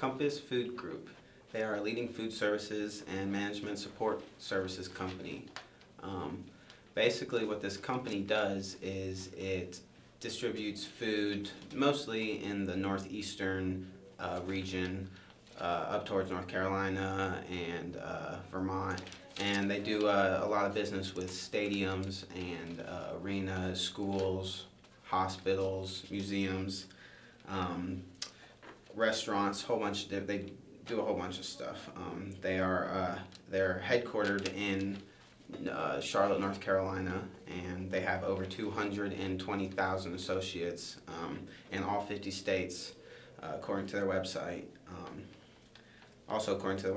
Compass Food Group. They are a leading food services and management support services company. Basically what this company does is it distributes food mostly in the northeastern region up towards North Carolina and Vermont, and they do a lot of business with stadiums and arenas, schools, hospitals, museums, restaurants, they do a whole bunch of stuff. They're headquartered in Charlotte, North Carolina, and they have over 220,000 associates in all 50 states, according to their website. Also, according to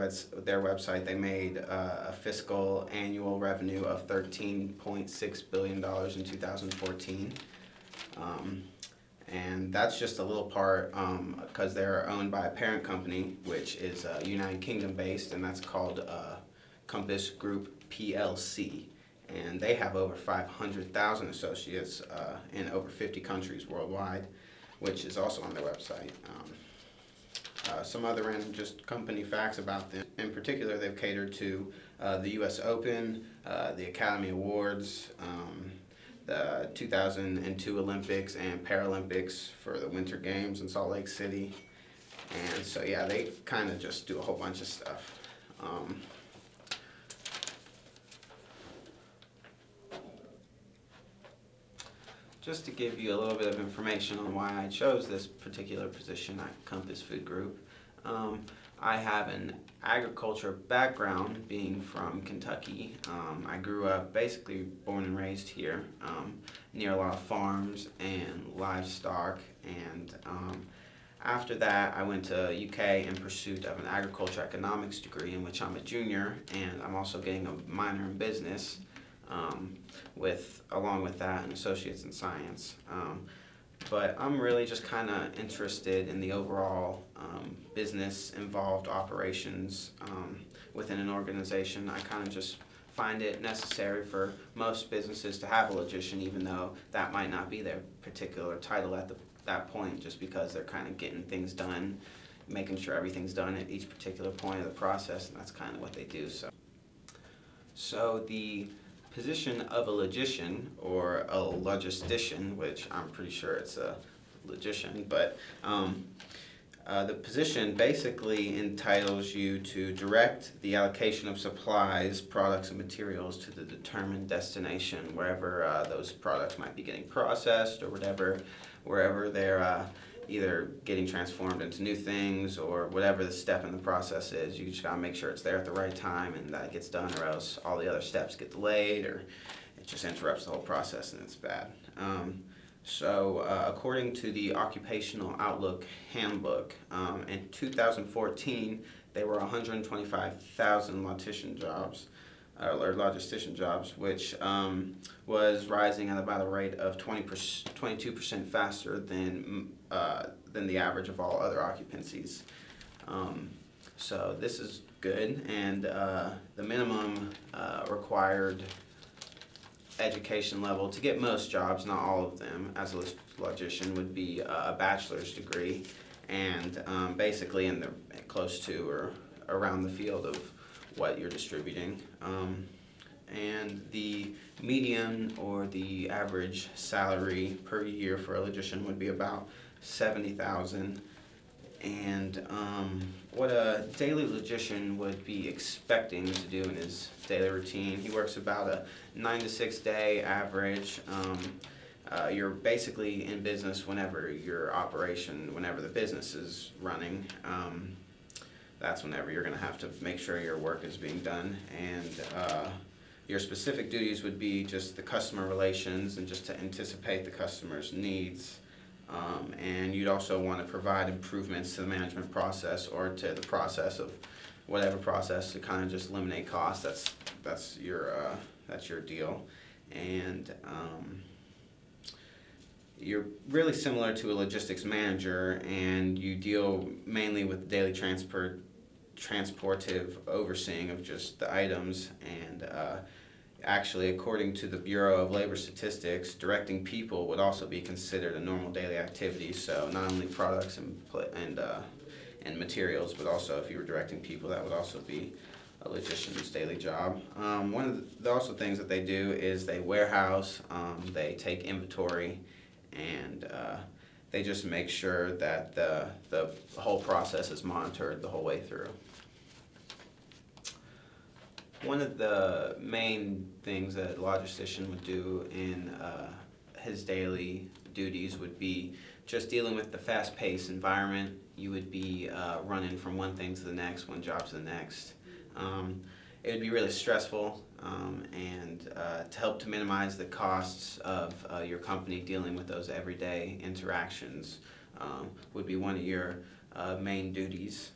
their website, they made a fiscal annual revenue of $13.6 billion in 2014. And that's just a little part because they're owned by a parent company, which is United Kingdom based, and that's called Compass Group PLC. And they have over 500,000 associates in over 50 countries worldwide, which is also on their website. Some other random just company facts about them. In particular, they've catered to the U.S. Open, the Academy Awards, the 2002 Olympics and Paralympics for the Winter Games in Salt Lake City. And so yeah, they kind of just do a whole bunch of stuff. Just to give you a little bit of information on why I chose this particular position at Compass Food Group, I have an agriculture background, being from Kentucky. I grew up basically born and raised here, near a lot of farms and livestock, and after that I went to UK in pursuit of an agriculture economics degree, in which I'm a junior, and I'm also getting a minor in business, along with that, an associate's in science. But I'm really just kind of interested in the overall business-involved operations within an organization. I kind of just find it necessary for most businesses to have a logician, even though that might not be their particular title at that point, just because they're kind of getting things done, making sure everything's done at each particular point of the process, and that's kind of what they do. So the position of a logician, or a logistician, which I'm pretty sure it's a logician, but the position basically entitles you to direct the allocation of supplies, products, and materials to the determined destination, wherever those products might be getting processed, or wherever they're either getting transformed into new things, or whatever the step in the process is. You just gotta make sure it's there at the right time and that it gets done, or else all the other steps get delayed, or it just interrupts the whole process and it's bad. According to the Occupational Outlook Handbook, in 2014 there were 125,000 logistician jobs, which was rising at about a rate of 22% faster than the average of all other occupancies. So this is good, and the minimum required education level to get most jobs, not all of them, as a logician would be a bachelor's degree, and basically close to or around the field of what you're distributing. And the median, or the average salary per year for a logician, would be about $70,000. And what a daily logician would be expecting to do in his daily routine, he works about a 9 to 6 day average. You're basically in business whenever whenever the business is running. That's whenever you're going to have to make sure your work is being done, and your specific duties would be just the customer relations and just to anticipate the customer's needs. And you'd also want to provide improvements to the management process, or to the process of whatever process, to kind of just eliminate costs. That's your deal. And you're really similar to a logistics manager, and you deal mainly with daily transportive overseeing of just the items. And actually, according to the Bureau of Labor Statistics, directing people would also be considered a normal daily activity. So not only products and and materials, but also if you were directing people, that would also be a logician's daily job. One of the also things that they do is they warehouse, they take inventory, and they just make sure that the whole process is monitored the whole way through. One of the main things that a logistician would do in his daily duties would be just dealing with the fast-paced environment. You would be running from one thing to the next, one job to the next. It would be really stressful, and to help to minimize the costs of your company dealing with those everyday interactions would be one of your main duties.